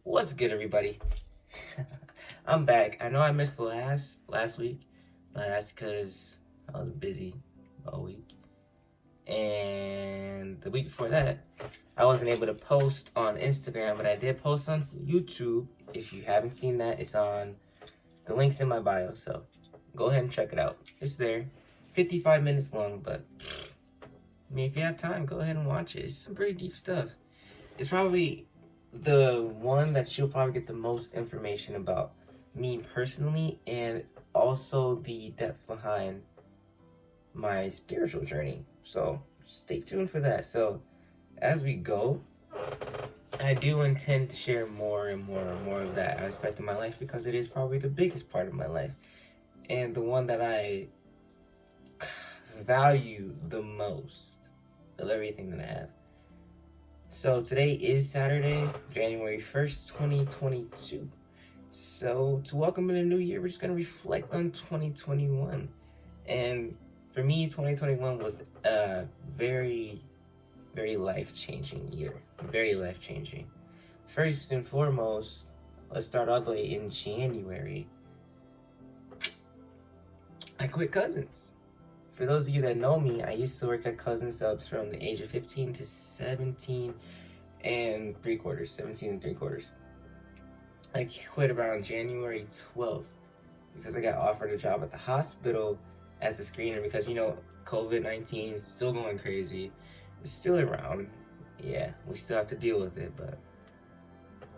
What's good, everybody? I'm back. I know I missed the last week, but that's because I was busy all week. And the week before that, I wasn't able to post on Instagram, but I did post on YouTube. If you haven't seen that, it's on the links in my bio. So go ahead and check it out. It's there. 55 minutes long, but I mean, if you have time, go ahead and watch it. It's some pretty deep stuff. It's probably the one that you'll probably get the most information about me personally, and also the depth behind my spiritual journey. So stay tuned for that. So as we go, I do intend to share more and more of that aspect of my life, because it is probably the biggest part of my life and the one that I value the most of everything that I have. So today is Saturday, January 1st, 2022. So to welcome in the new year, we're just going to reflect on 2021. And for me, 2021 was a very, very life-changing year. Very life-changing. First and foremost, let's start all the way in January. I quit Cousins. For those of you that know me, I used to work at Cousin Subs from the age of 15 to 17 and 3/4. I quit around January 12th because I got offered a job at the hospital as a screener, because, you know, COVID-19 is still going crazy. It's still around. Yeah, we still have to deal with it, but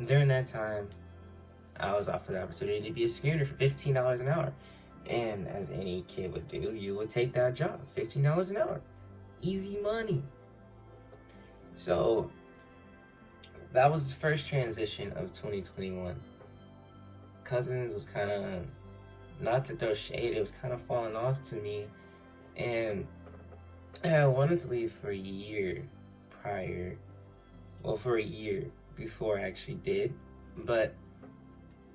during that time, I was offered the opportunity to be a screener for $15 an hour. And as any kid would do, you would take that job. $15 an hour. Easy money. So that was the first transition of 2021. Cousins was kind of, not to throw shade, it was kind of falling off to me. And I wanted to leave for a year prior. Well, for a year before I actually did. But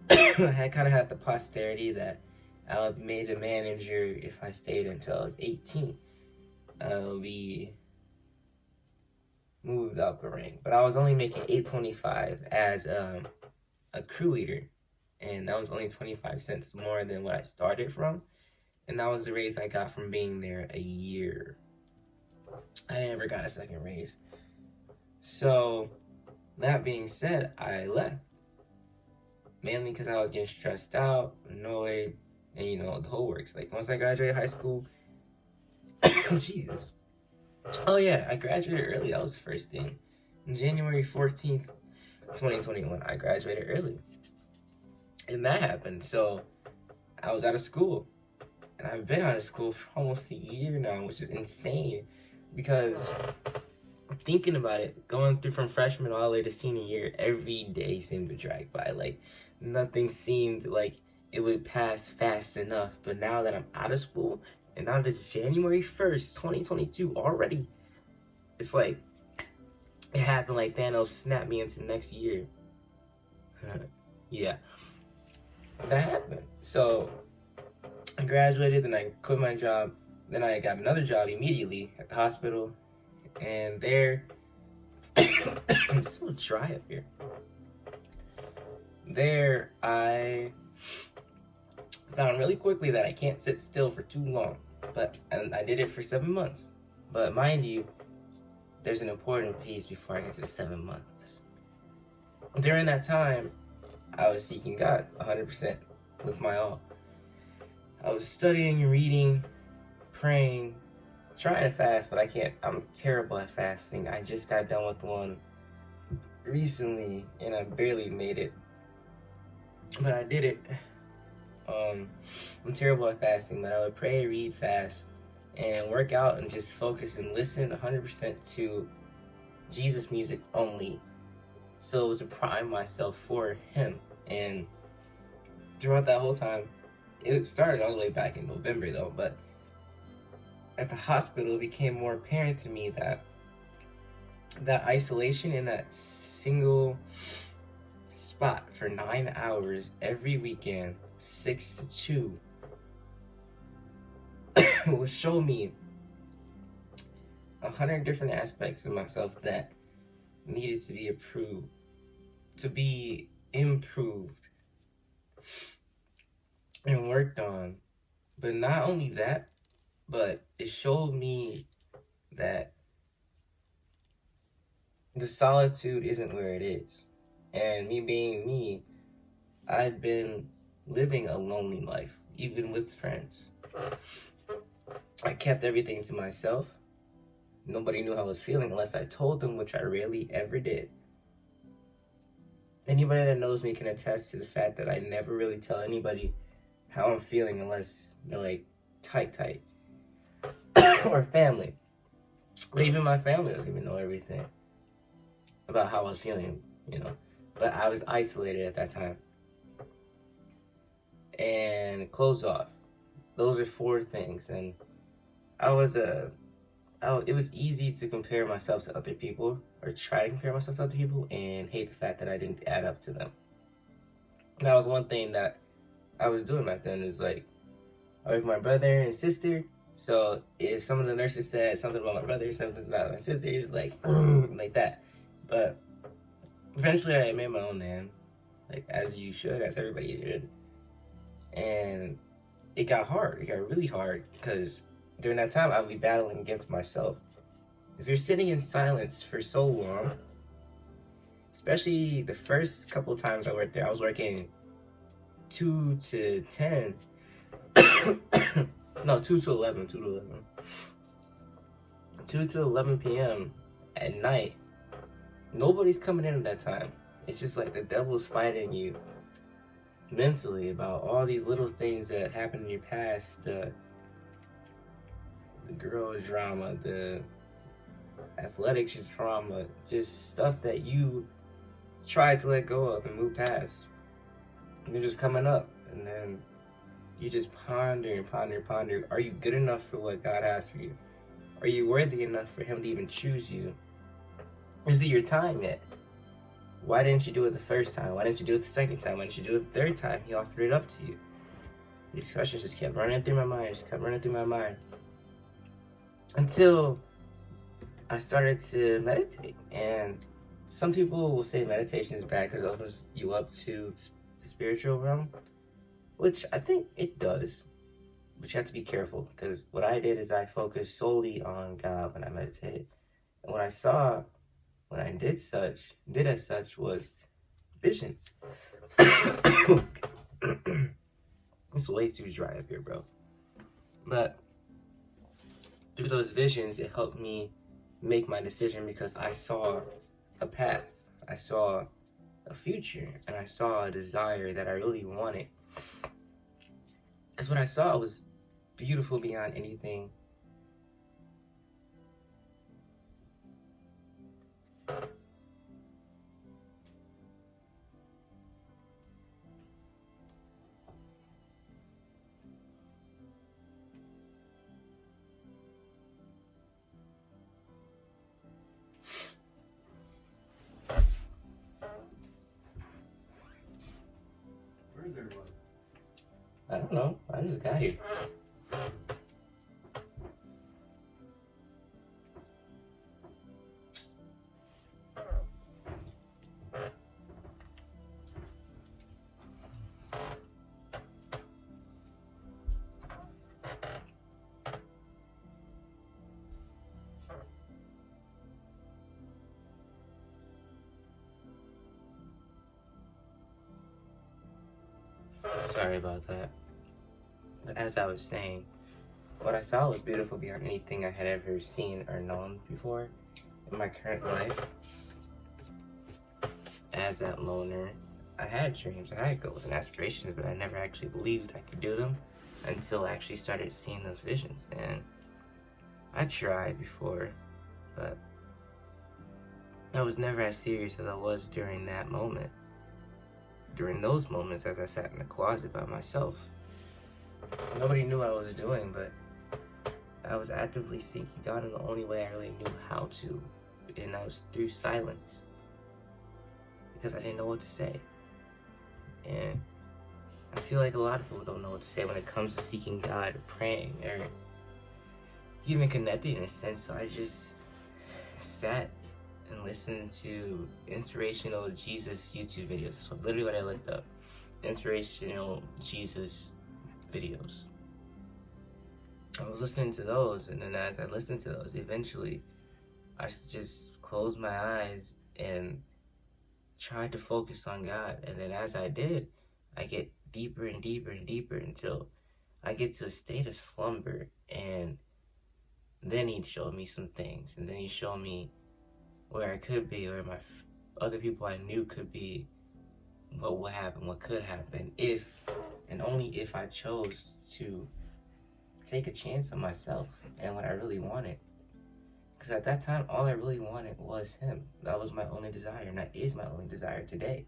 I kind of had the posterity that I would be made a manager if I stayed until I was 18. I'll be moved up a rank. But I was only making $8.25 as a crew leader. And that was only 25 cents more than what I started from. And that was the raise I got from being there a year. I never got a second raise. So, that being said, I left. Mainly because I was getting stressed out, annoyed, and you know, the whole works. Like, once I graduated high school, Jesus. Oh yeah, I graduated early. That was the first thing. On January 14th, 2021, I graduated early. And that happened. So I was out of school. And I've been out of school for almost a year now, which is insane. Because thinking about it, going through from freshman all the way to senior year, every day seemed to drag by. Like, nothing seemed like it would pass fast enough. But now that I'm out of school, and now that it's January 1st, 2022 already, it's like it happened like Thanos snapped me into next year. Yeah, that happened. So I graduated, then I quit my job, then I got another job immediately at the hospital, and there I'm so dry up here. There I found really quickly that I can't sit still for too long, and I did it for 7 months. But mind you, there's an important piece before I get to the 7 months. During that time, I was seeking God 100% with my all. I was studying, reading, praying, trying to fast, but I can't. I'm terrible at fasting. I just got done with one recently, and I barely made it. But I did it. I'm terrible at fasting, but I would pray, read, fast, and work out and just focus and listen 100% to Jesus music only, so to prime myself for Him. And throughout that whole time, it started all the way back in November though, but at the hospital, it became more apparent to me that isolation in that single spot for 9 hours every weekend, 6 to 2, will show me 100 different aspects of myself that needed to be approved, to be improved and worked on. But not only that, but it showed me that the solitude isn't where it is. And me being me, I've been living a lonely life, even with friends. I kept everything to myself. Nobody knew how I was feeling unless I told them, which I rarely ever did. Anybody that knows me can attest to the fact that I never really tell anybody how I'm feeling unless they're like tight or family. But even my family doesn't even know everything about how I was feeling, you know. But I was isolated at that time. And closed off. Those are 4 things. And it was easy to compare myself to other people, or try to compare myself to other people, and hate the fact that I didn't add up to them. That was one thing that I was doing back then, is like, I was with my brother and sister, so if some of the nurses said something about my brother, something about my sister, it's like, like that. But eventually I made my own name, like, as you should, as everybody should. And it got hard. It got really hard, because during that time, I'd be battling against myself. If you're sitting in silence for so long, especially the first couple of times I worked there, I was working 2 to 10. No, 2 to 11. 2 to 11 p.m. at night. Nobody's coming in at that time. It's just like the devil's fighting you mentally about all these little things that happened in your past. The girl drama, the athletics trauma, just stuff that you tried to let go of and move past. And they're just coming up, and then you just ponder and ponder. Are you good enough for what God has for you? Are you worthy enough for Him to even choose you? Is it your time yet? Why didn't you do it the first time? Why didn't you do it the second time? Why didn't you do it the third time? He offered it up to you. These questions just kept running through my mind. Until I started to meditate. And some people will say meditation is bad because it opens you up to the spiritual realm, which I think it does. But you have to be careful, because what I did is I focused solely on God when I meditated. And what I saw when I did as such was visions. It's way too dry up here, bro. But through those visions, it helped me make my decision, because I saw a path. I saw a future, and I saw a desire that I really wanted. Because what I saw was beautiful beyond anything. Where's everyone? I don't know. I just got here. Sorry about that. But as I was saying, what I saw was beautiful beyond anything I had ever seen or known before in my current life. As that loner, I had dreams, I had goals and aspirations, but I never actually believed I could do them until I actually started seeing those visions. And I tried before, but I was never as serious as I was during that moment. During those moments, as I sat in the closet by myself, nobody knew what I was doing, but I was actively seeking God in the only way I really knew how to, and that was through silence, because I didn't know what to say. And I feel like a lot of people don't know what to say when it comes to seeking God, or praying, or even connecting in a sense. So I just sat and listen to inspirational Jesus YouTube videos. That's literally what I looked up. Inspirational Jesus videos. I was listening to those, and then as I listened to those, eventually I just closed my eyes and tried to focus on God. And then as I did, I get deeper and deeper and deeper until I get to a state of slumber. And then He'd show me some things, and then He'd show me where I could be, where my other people I knew could be, what would happen, what could happen, if and only if I chose to take a chance on myself and what I really wanted. Because at that time, all I really wanted was Him. That was my only desire, and that is my only desire today.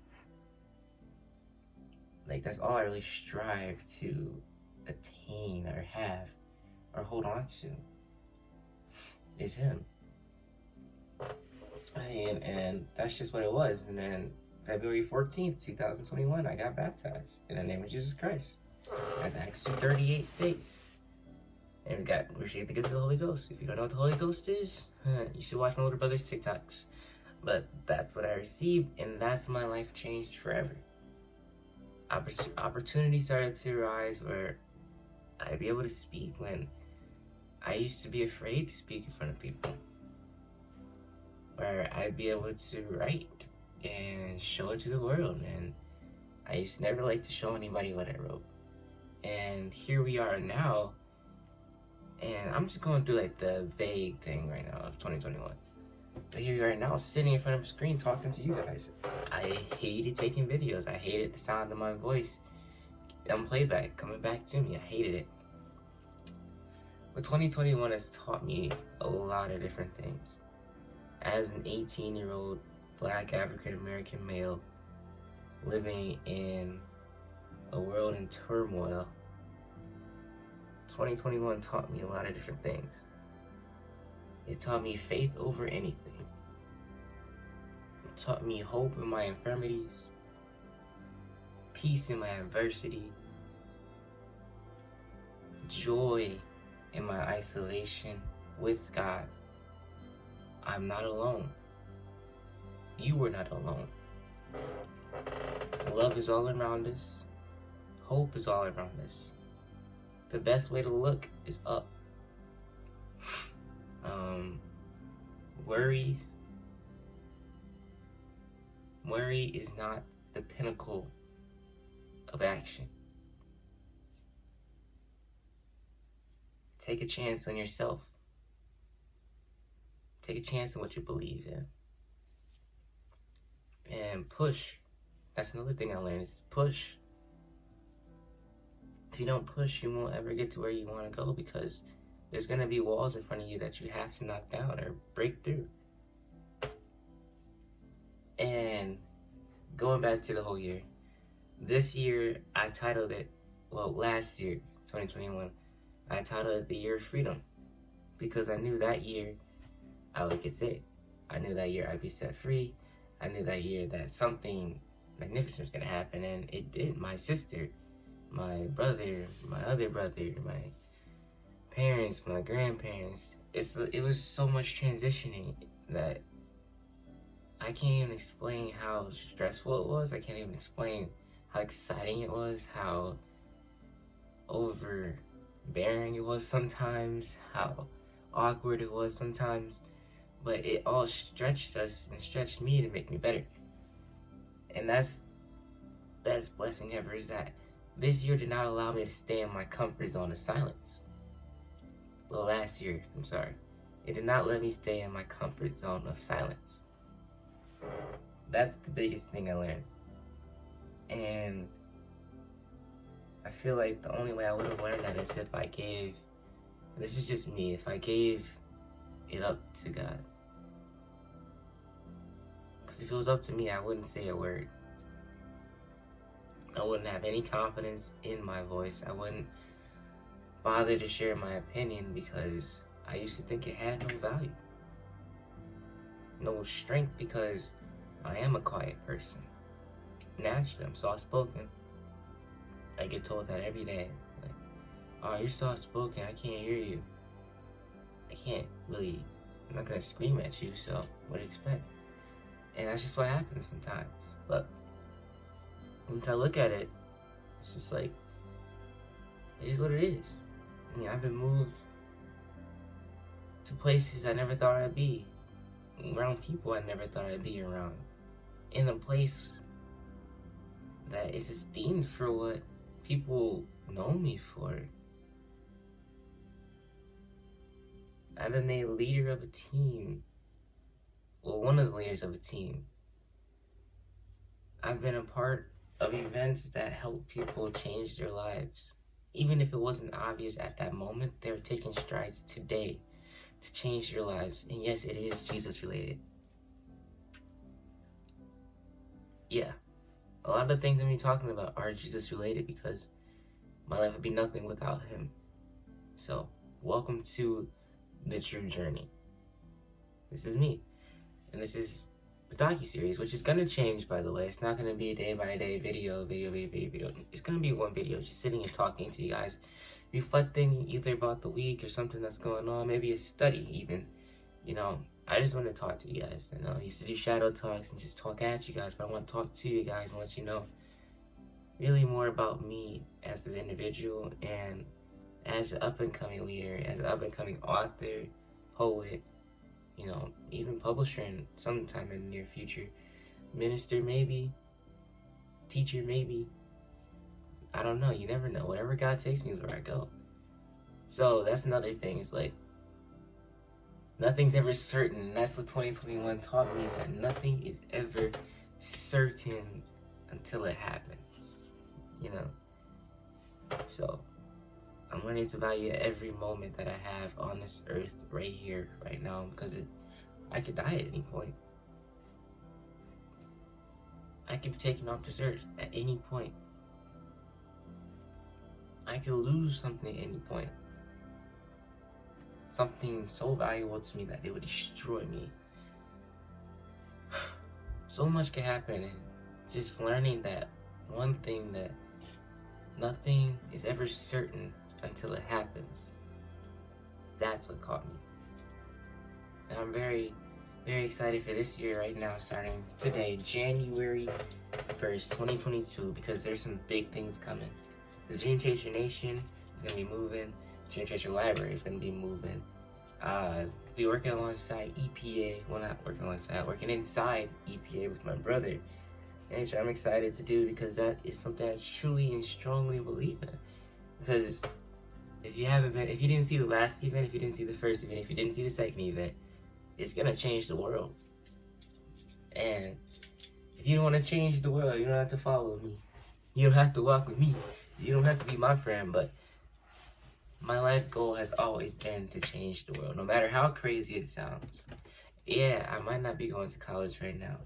Like, that's all I really strive to attain or have or hold on to is Him. And that's just what it was. And then February 14th, 2021, I got baptized in the name of Jesus Christ, as Acts 2:38 states. And we received the gift of the Holy Ghost. If you don't know what the Holy Ghost is, you should watch my older brother's TikToks. But that's what I received, and that's my life changed forever. Opportunities started to arise where I'd be able to speak when I used to be afraid to speak in front of people. Where I'd be able to write and show it to the world, and I used to never like to show anybody what I wrote. And here we are now, and I'm just going through like the vague thing right now of 2021. But here we are now, sitting in front of a screen talking to you guys. I hated taking videos. I hated the sound of my voice on playback coming back to me. I hated it. But 2021 has taught me a lot of different things. As an 18-year-old Black African-American male living in a world in turmoil, 2021 taught me a lot of different things. It taught me faith over anything. It taught me hope in my infirmities, peace in my adversity, joy in my isolation with God. I'm not alone. You were not alone. Love is all around us. Hope is all around us. The best way to look is up. Worry is not the pinnacle of action. Take a chance on yourself. Take a chance on what you believe in. And push. That's another thing I learned, is push. If you don't push, you won't ever get to where you want to go, because there's going to be walls in front of you that you have to knock down or break through. And going back to the whole year, this year I titled it, last year, 2021, I titled it the Year of Freedom, because I knew that year I would get saved. I knew that year I'd be set free. I knew that year that something magnificent was going to happen, and it did. My sister, my brother, my other brother, my parents, my grandparents, it was so much transitioning that I can't even explain how stressful it was. I can't even explain how exciting it was, how overbearing it was sometimes, how awkward it was sometimes. But it all stretched us and stretched me to make me better. And that's the best blessing ever, is that this year did not allow me to stay in my comfort zone of silence. Well, last year, I'm sorry. It did not let me stay in my comfort zone of silence. That's the biggest thing I learned. And I feel like the only way I would have learned that is if I gave, this is just me, if I gave it up to God. Because if it was up to me, I wouldn't say a word. I wouldn't have any confidence in my voice. I wouldn't bother to share my opinion, because I used to think it had no value, no strength, because I am a quiet person. Naturally, I'm soft-spoken. I get told that every day. Like, oh, you're soft-spoken, I can't hear you. I can't really I'm not gonna scream at you, so what do you expect? And that's just what happens sometimes. But once I look at it, it's just like, it is what it is. I mean, I've been moved to places I never thought I'd be, around people I never thought I'd be around, in a place that is esteemed for what people know me for. I've been made leader of a team. Well, one of the leaders of a team. I've been a part of events that help people change their lives. Even if it wasn't obvious at that moment, they're taking strides today to change their lives. And yes, it is Jesus related. Yeah, a lot of the things I'm going to be talking about are Jesus related because my life would be nothing without him. So, welcome to the true journey. This is me. And this is the docu-series, which is going to change, by the way. It's not going to be a day-by-day video. It's going to be one video, just sitting and talking to you guys, reflecting either about the week or something that's going on, maybe a study even. You know, I just want to talk to you guys. I used to do shadow talks and just talk at you guys, but I want to talk to you guys and let you know really more about me as an individual and as an up-and-coming leader, as an up-and-coming author, poet, you know, even publisher in sometime in the near future, minister maybe, teacher maybe, I don't know, you never know. Whatever God takes me is where I go. So that's another thing, it's like, nothing's ever certain. That's what 2021 taught me, is that nothing is ever certain until it happens, you know. So I'm learning to value every moment that I have on this earth right here, right now, because I could die at any point. I could be taken off this earth at any point. I could lose something at any point. Something so valuable to me that it would destroy me. So much could happen, and just learning that one thing, that nothing is ever certain until it happens. That's what caught me. And I'm very, very excited for this year right now, starting today, January 1st, 2022, because there's some big things coming. The Dream Chaser Nation is going to be moving. Dream Chaser Library is going to be moving. Be working alongside EPA. Well, not working alongside, working inside EPA with my brother. And I'm excited to do, because that is something I truly and strongly believe in. Because if you didn't see the last event, if you didn't see the first event, if you didn't see the second event, it's gonna change the world. And if you don't want to change the world, you don't have to follow me. You don't have to walk with me. You don't have to be my friend, but my life goal has always been to change the world, no matter how crazy it sounds. Yeah, I might not be going to college right now.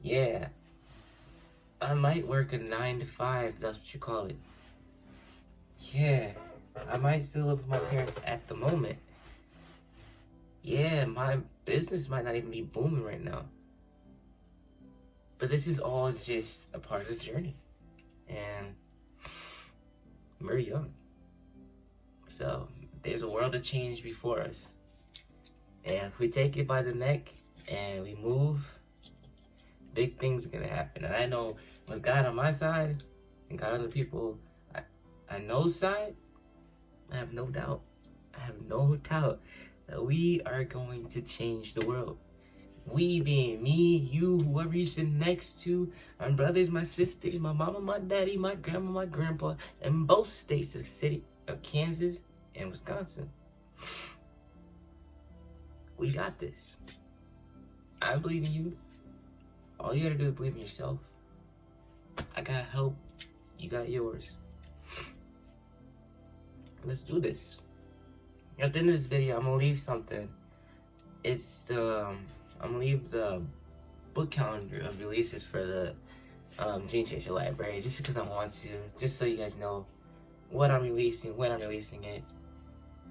Yeah, I might work a 9 to 5, that's what you call it. Yeah, I might still live with my parents at the moment. Yeah, my business might not even be booming right now. But this is all just a part of the journey. And we're young. So there's a world of change before us. And if we take it by the neck and we move, big things are going to happen. And I know with God on my side and God on the people I know's side, I have no doubt. I have no doubt that we are going to change the world. We being me, you, whoever you're sitting next to, my brothers, my sisters, my mama, my daddy, my grandma, my grandpa, in both states, the city of Kansas and Wisconsin. We got this. I believe in you. All you gotta do is believe in yourself. I got help. You got yours. Let's do this. At the end of this video, I'm gonna leave something. I'm gonna leave the book calendar of releases for the Dream Chaser Library, just because I want to, just so you guys know what I'm releasing, when I'm releasing it,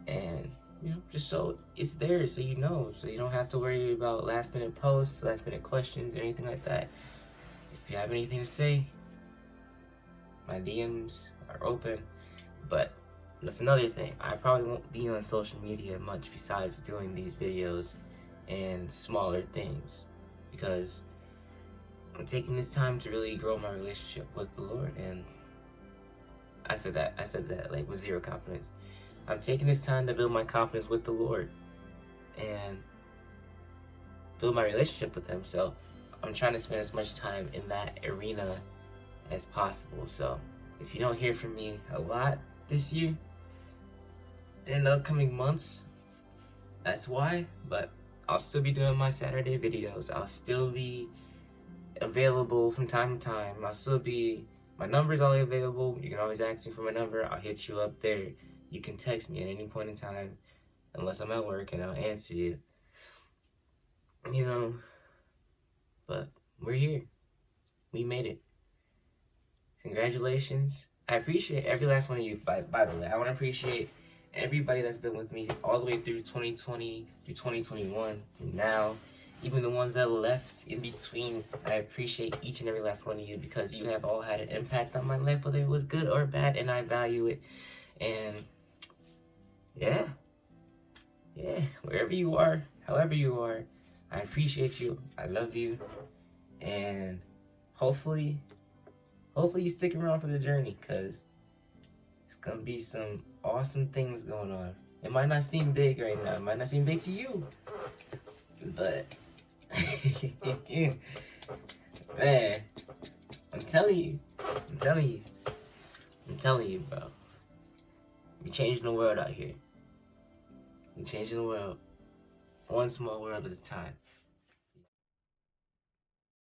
and you know, just so it's there, so you know, so you don't have to worry about last minute posts, last minute questions, or anything like that. If you have anything to say, my DMs are open. But that's another thing. I probably won't be on social media much besides doing these videos and smaller things, because I'm taking this time to really grow my relationship with the Lord. And I said that like with zero confidence. I'm taking this time to build my confidence with the Lord and build my relationship with Him. So I'm trying to spend as much time in that arena as possible. So if you don't hear from me a lot this year, in the upcoming months, that's why. But I'll still be doing my Saturday videos. I'll still be available from time to time. My number's always available. You can always ask me for my number. I'll hit you up there. You can text me at any point in time, unless I'm at work, and I'll answer you. You know, but we're here. We made it. Congratulations. I appreciate every last one of you, by the way. I want to appreciate everybody that's been with me all the way through 2020, through 2021, through now. Even the ones that left in between, I appreciate each and every last one of you, because you have all had an impact on my life, whether it was good or bad, and I value it. And yeah, wherever you are, however you are, I appreciate you. I love you. And hopefully you stick around for the journey, because it's going to be some awesome things going on. It might not seem big right now. It might not seem big to you. But, man, I'm telling you, bro. We're changing the world out here. We're changing the world one small world at a time.